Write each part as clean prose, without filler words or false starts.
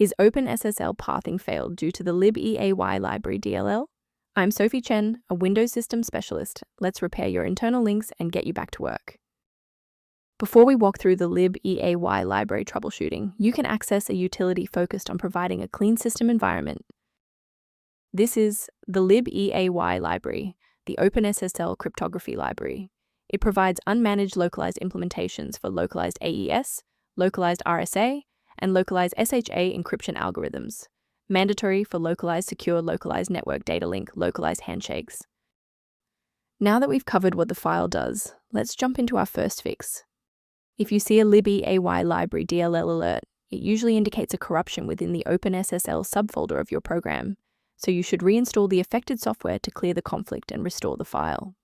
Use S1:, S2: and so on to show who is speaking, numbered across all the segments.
S1: Is OpenSSL pathing failed due to the Libeay library DLL? I'm Sophie Chen, a Windows Systems Specialist. Let's repair your internal links and get you back to work. Before we walk through the Libeay library troubleshooting, you can access a utility focused on providing a clean system environment. This is the Libeay library, the OpenSSL Cryptography library. It provides unmanaged localized implementations for localized AES, localized RSA, and localized SHA encryption algorithms, mandatory for localized secure localized network data link, localized handshakes. Now that we've covered what the file does, let's jump into our first fix. If you see a Libeay library DLL alert, it usually indicates a corruption within the OpenSSL subfolder of your program, so you should reinstall the affected software to clear the conflict and restore the file.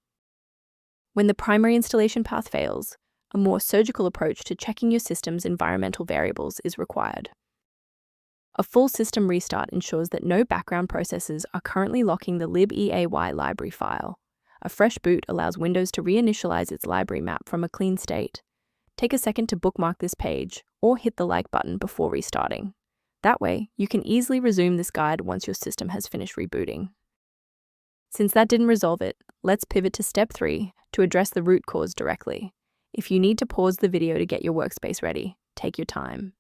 S1: When the primary installation path fails, a more surgical approach to checking your system's environmental variables is required. A full system restart ensures that no background processes are currently locking the Libeay library file. A fresh boot allows Windows to reinitialize its library map from a clean state. Take a second to bookmark this page or hit the like button before restarting. That way, you can easily resume this guide once your system has finished rebooting. Since that didn't resolve it, let's pivot to step 3 to address the root cause directly. If you need to pause the video to get your workspace ready, take your time.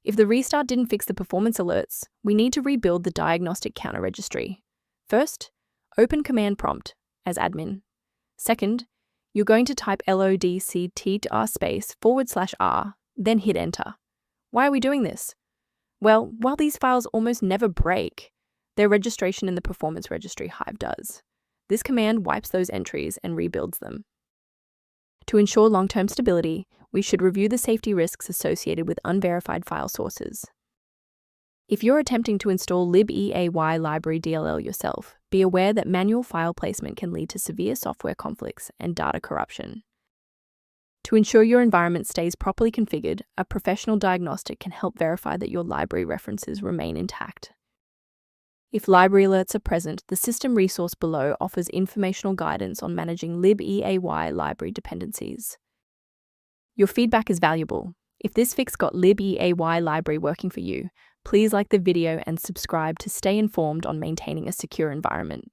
S1: If the restart didn't fix the performance alerts, we need to rebuild the diagnostic counter registry. First, open command prompt as admin. Second, you're going to type locktr/r, then hit enter. Why are we doing this? Well, while these files almost never break, their registration in the performance registry Hive does. This command wipes those entries and rebuilds them. To ensure long-term stability, we should review the safety risks associated with unverified file sources. If you're attempting to install Libeay library DLL yourself, be aware that manual file placement can lead to severe software conflicts and data corruption. To ensure your environment stays properly configured, a professional diagnostic can help verify that your library references remain intact. If library alerts are present, the system resource below offers informational guidance on managing Libeay library dependencies. Your feedback is valuable. If this fix got Libeay library working for you, please like the video and subscribe to stay informed on maintaining a secure environment.